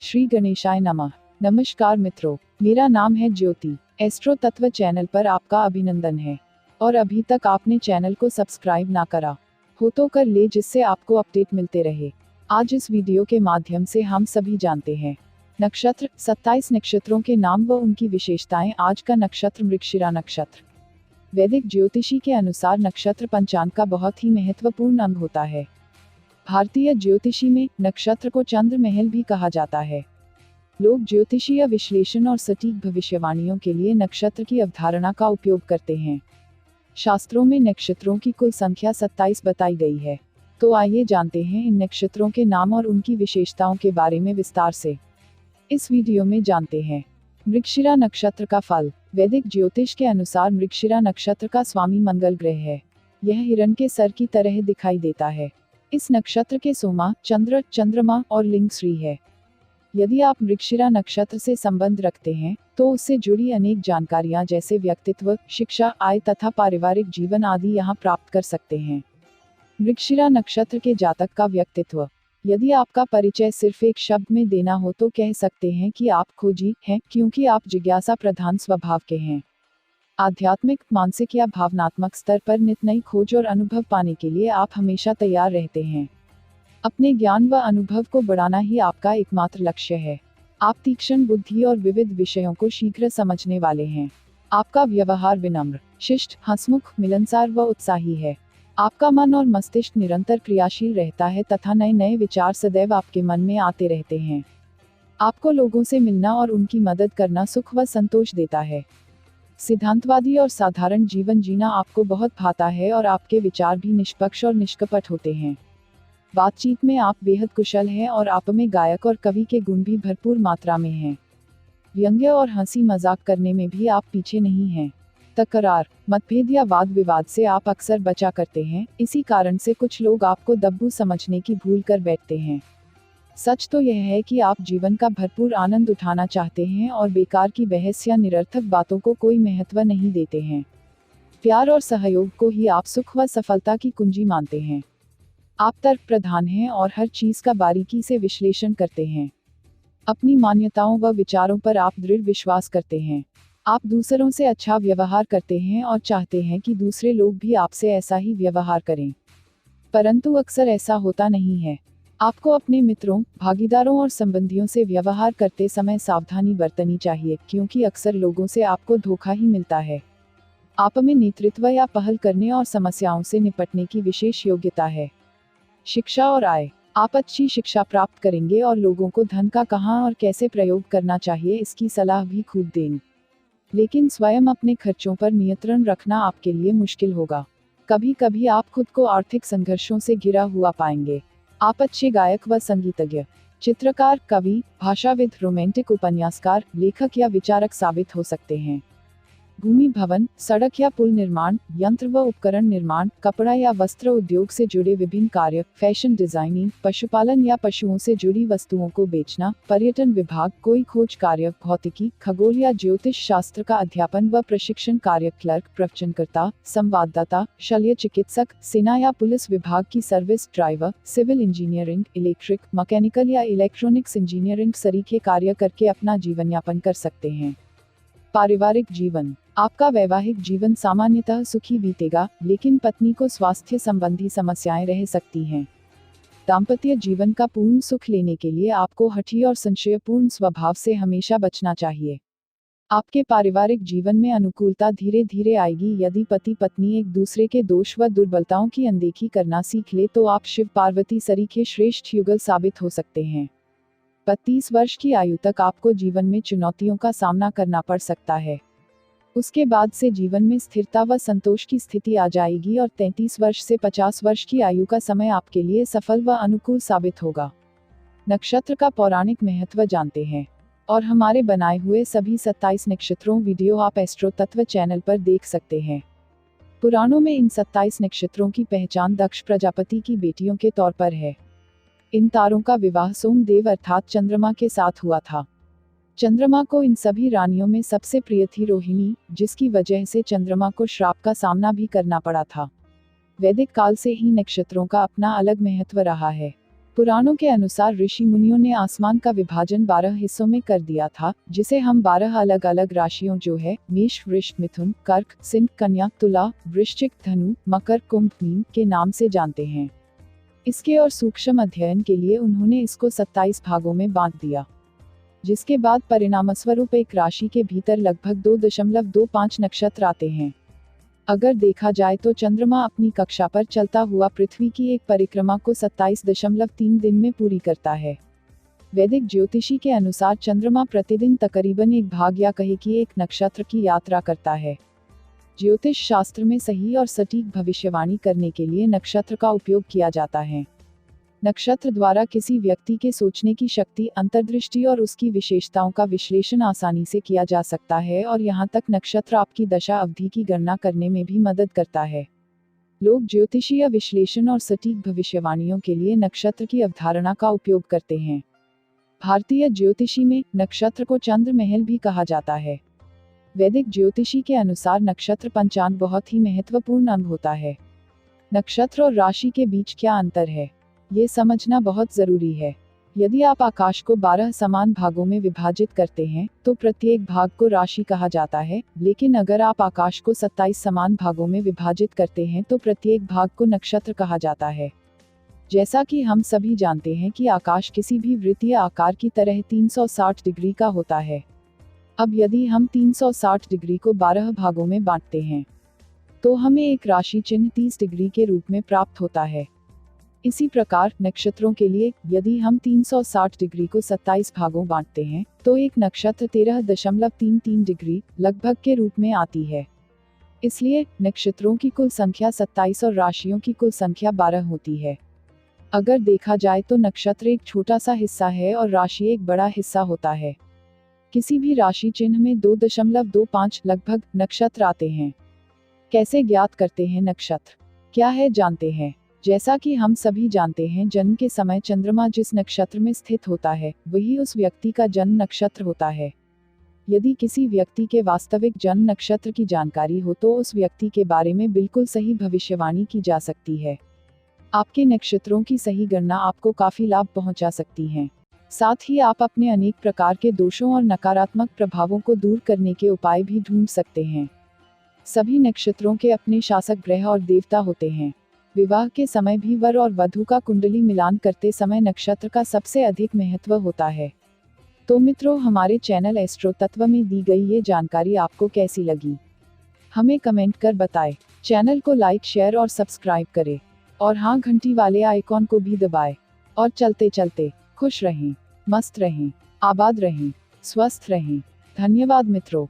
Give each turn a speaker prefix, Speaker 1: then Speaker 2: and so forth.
Speaker 1: श्री गणेशाय नमः। नमस्कार मित्रों, मेरा नाम है ज्योति। एस्ट्रो तत्व चैनल पर आपका अभिनंदन है। और अभी तक आपने चैनल को सब्सक्राइब ना करा हो तो कर ले, जिससे आपको अपडेट मिलते रहे। आज इस वीडियो के माध्यम से हम सभी जानते हैं नक्षत्र, 27 नक्षत्रों के नाम व उनकी विशेषताएं। आज का नक्षत्र मृगशिरा नक्षत्र। वैदिक ज्योतिषी के अनुसार नक्षत्र पंचांग का बहुत ही महत्वपूर्ण अंग होता है। भारतीय ज्योतिषी में नक्षत्र को चंद्र महल भी कहा जाता है। लोग ज्योतिषीय विश्लेषण और सटीक भविष्यवाणियों के लिए नक्षत्र की अवधारणा का उपयोग करते हैं। शास्त्रों में नक्षत्रों की कुल संख्या 27 बताई गई है। तो आइए जानते हैं इन नक्षत्रों के नाम और उनकी विशेषताओं के बारे में विस्तार से। इस वीडियो में जानते हैं मृगशिरा नक्षत्र का फल। वैदिक ज्योतिष के अनुसार मृगशिरा नक्षत्र का स्वामी मंगल ग्रह है। यह हिरण के सर की तरह दिखाई देता है। इस नक्षत्र के सोमा, चंद्र, चंद्रमा और लिंग श्री है। यदि आप मृगशिरा नक्षत्र से संबंध रखते हैं तो उससे जुड़ी अनेक जानकारियां जैसे व्यक्तित्व, शिक्षा, आय तथा पारिवारिक जीवन आदि यहां प्राप्त कर सकते हैं। मृगशिरा नक्षत्र के जातक का व्यक्तित्व। यदि आपका परिचय सिर्फ एक शब्द में देना हो तो कह सकते हैं कि आप खोजी हैं, क्योंकि आप जिज्ञासा प्रधान स्वभाव के हैं। आध्यात्मिक, मानसिक या भावनात्मक स्तर पर नित नई खोज और अनुभव पाने के लिए आप हमेशा तैयार रहते हैं। अपने ज्ञान व अनुभव को बढ़ाना ही आपका एकमात्र लक्ष्य है। आप तीक्ष्ण बुद्धि और विविध विषयों को शीघ्र समझने वाले हैं। आपका व्यवहार विनम्र, शिष्ट, हंसमुख, मिलनसार व उत्साही है। आपका मन और मस्तिष्क निरंतर क्रियाशील रहता है तथा नए नए विचार सदैव आपके मन में आते रहते हैं। आपको लोगों से मिलना और उनकी मदद करना सुख व संतोष देता है। सिद्धांतवादी और साधारण जीवन जीना आपको बहुत भाता है और आपके विचार भी निष्पक्ष और निष्कपट होते हैं। बातचीत में आप बेहद कुशल हैं और आप में गायक और कवि के गुण भी भरपूर मात्रा में हैं। व्यंग्य और हंसी मजाक करने में भी आप पीछे नहीं हैं। तकरार, मतभेद या वाद विवाद से आप अक्सर बचा करते हैं। इसी कारण से कुछ लोग आपको दब्बू समझने की भूल कर बैठते हैं। सच तो यह है कि आप जीवन का भरपूर आनंद उठाना चाहते हैं और बेकार की बहस या निरर्थक बातों को कोई महत्व नहीं देते हैं। प्यार और सहयोग को ही आप सुख व सफलता की कुंजी मानते हैं। आप तर्क प्रधान हैं और हर चीज का बारीकी से विश्लेषण करते हैं। अपनी मान्यताओं व विचारों पर आप दृढ़ विश्वास करते हैं। आप दूसरों से अच्छा व्यवहार करते हैं और चाहते हैं कि दूसरे लोग भी आपसे ऐसा ही व्यवहार करें। परंतु अक्सर ऐसा होता नहीं है। आपको अपने मित्रों, भागीदारों और संबंधियों से व्यवहार करते समय सावधानी बरतनी चाहिए, क्योंकि अक्सर लोगों से आपको धोखा ही मिलता है। आप में नेतृत्व या पहल करने और समस्याओं से निपटने की विशेष योग्यता है। शिक्षा और आय। आप अच्छी शिक्षा प्राप्त करेंगे और लोगों को धन का कहाँ और कैसे प्रयोग करना चाहिए इसकी सलाह भी खूब देंगे। लेकिन स्वयं अपने खर्चों पर नियंत्रण रखना आपके लिए मुश्किल होगा। कभी कभी आप खुद को आर्थिक संघर्षों से घिरा हुआ पाएंगे। आप अच्छे गायक व संगीतज्ञ, चित्रकार, कवि, भाषाविद, रोमांटिक उपन्यासकार, लेखक या विचारक साबित हो सकते हैं। भूमि, भवन, सड़क या पुल निर्माण, यंत्र व उपकरण निर्माण, कपड़ा या वस्त्र उद्योग से जुड़े विभिन्न कार्य, फैशन डिजाइनिंग, पशुपालन या पशुओं से जुड़ी वस्तुओं को बेचना, पर्यटन विभाग, कोई खोज कार्य, भौतिकी, खगोल या ज्योतिष शास्त्र का अध्यापन व प्रशिक्षण कार्य, क्लर्क, प्रवचनकर्ता, संवाददाता, शल्य चिकित्सक, सेना या पुलिस विभाग की service, driver, civil engineering, electric, mechanical या इलेक्ट्रॉनिक्स इंजीनियरिंग सरीखे कार्य करके अपना जीवन यापन कर सकते हैं। पारिवारिक जीवन। आपका वैवाहिक जीवन सामान्यतः सुखी बीतेगा, लेकिन पत्नी को स्वास्थ्य संबंधी समस्याएं रह सकती हैं। दाम्पत्य जीवन का पूर्ण सुख लेने के लिए आपको हठी और संशयपूर्ण स्वभाव से हमेशा बचना चाहिए। आपके पारिवारिक जीवन में अनुकूलता धीरे धीरे आएगी यदि पति पत्नी एक दूसरे के दोष व दुर्बलताओं की अनदेखी करना सीख ले तो आप शिव पार्वती सरीखे श्रेष्ठ युगल साबित हो सकते हैं। 32 वर्ष की आयु तक आपको जीवन में चुनौतियों का सामना करना पड़ सकता है। उसके बाद से जीवन में स्थिरता व संतोष की स्थिति आ जाएगी और 33 वर्ष से 50 वर्ष की आयु का समय आपके लिए सफल व अनुकूल साबित होगा। नक्षत्र का पौराणिक महत्व जानते हैं और हमारे बनाए हुए सभी 27 नक्षत्रों वीडियो आप एस्ट्रो तत्व चैनल पर देख सकते हैं। पुराणों में इन 27 नक्षत्रों की पहचान दक्ष प्रजापति की बेटियों के तौर पर है। इन तारों का विवाह सोमदेव अर्थात चंद्रमा के साथ हुआ था। चंद्रमा को इन सभी रानियों में सबसे प्रिय थी रोहिणी, जिसकी वजह से चंद्रमा को श्राप का सामना भी करना पड़ा था। वैदिक काल से ही नक्षत्रों का अपना अलग महत्व रहा है। पुराणों के अनुसार ऋषि मुनियों ने आसमान का विभाजन 12 हिस्सों में कर दिया था, जिसे हम 12 अलग अलग राशियों जो है मेष, वृष, मिथुन, कर्क, सिंह, कन्या, तुला, वृश्चिक, धनु, मकर, कुंभ, मीन के नाम से जानते हैं। इसके और सूक्ष्म अध्ययन के लिए उन्होंने इसको 27 भागों में बांट दिया, जिसके बाद परिणामस्वरूप एक राशि के भीतर लगभग 2.25 नक्षत्र आते हैं। अगर देखा जाए तो चंद्रमा अपनी कक्षा पर चलता हुआ पृथ्वी की एक परिक्रमा को 27.3 दिन में पूरी करता है। वैदिक ज्योतिषी के अनुसार चंद्रमा प्रतिदिन तकरीबन एक भाग या कहे कि एक नक्षत्र की यात्रा करता है। ज्योतिष शास्त्र में सही और सटीक भविष्यवाणी करने के लिए नक्षत्र का उपयोग किया जाता है। नक्षत्र द्वारा किसी व्यक्ति के सोचने की शक्ति, अंतर्दृष्टि और उसकी विशेषताओं का विश्लेषण आसानी से किया जा सकता है और यहाँ तक नक्षत्र आपकी दशा अवधि की गणना करने में भी मदद करता है। लोग ज्योतिषीय विश्लेषण और सटीक भविष्यवाणियों के लिए नक्षत्र की अवधारणा का उपयोग करते हैं। भारतीय ज्योतिषी में नक्षत्र को चंद्र महल भी कहा जाता है। वैदिक ज्योतिषी के अनुसार नक्षत्र पंचांग बहुत ही महत्वपूर्ण अंग होता है। नक्षत्र और राशि के बीच क्या अंतर है, ये समझना बहुत जरूरी है। यदि आप आकाश को 12 समान भागों में विभाजित करते हैं तो प्रत्येक भाग को राशि कहा जाता है, लेकिन अगर आप आकाश को 27 समान भागों में विभाजित करते हैं तो प्रत्येक भाग को नक्षत्र कहा जाता है। जैसा कि हम सभी जानते हैं कि आकाश किसी भी वृत्तीय आकार की तरह 360 डिग्री का होता है। अब यदि हम 360 डिग्री को 12 भागों में बांटते हैं तो हमें एक राशि चिन्ह 30 डिग्री के रूप में प्राप्त होता है। इसी प्रकार नक्षत्रों के लिए यदि हम 360 डिग्री को 27 भागों बांटते हैं तो एक नक्षत्र 13.33 डिग्री लगभग के रूप में आती है। इसलिए नक्षत्रों की कुल संख्या 27 और राशियों की कुल संख्या 12 होती है। अगर देखा जाए तो नक्षत्र एक छोटा सा हिस्सा है और राशि एक बड़ा हिस्सा होता है। किसी भी राशि चिन्ह में 2.25 लगभग नक्षत्र आते हैं। कैसे ज्ञात करते हैं नक्षत्र क्या है, जानते हैं। जैसा कि हम सभी जानते हैं, जन्म के समय चंद्रमा जिस नक्षत्र में स्थित होता है वही उस व्यक्ति का जन्म नक्षत्र होता है। यदि किसी व्यक्ति के वास्तविक जन्म नक्षत्र की जानकारी हो तो उस व्यक्ति के बारे में बिल्कुल सही भविष्यवाणी की जा सकती है। आपके नक्षत्रों की सही गणना आपको काफी लाभ पहुंचा सकती है। साथ ही आप अपने अनेक प्रकार के दोषों और नकारात्मक प्रभावों को दूर करने के उपाय भी ढूंढ सकते हैं। सभी नक्षत्रों के अपने शासक ग्रह और देवता होते हैं। विवाह के समय भी वर और वधू का कुंडली मिलान करते समय नक्षत्र का सबसे अधिक महत्व होता है। तो मित्रों, हमारे चैनल एस्ट्रो तत्व में दी गई ये जानकारी आपको कैसी लगी, हमें कमेंट कर बताएं। चैनल को लाइक, शेयर और सब्सक्राइब करें और हाँ, घंटी वाले आइकॉन को भी दबाएं। और चलते चलते खुश रहें, मस्त रहें, आबाद रहें, स्वस्थ रहें। धन्यवाद मित्रों।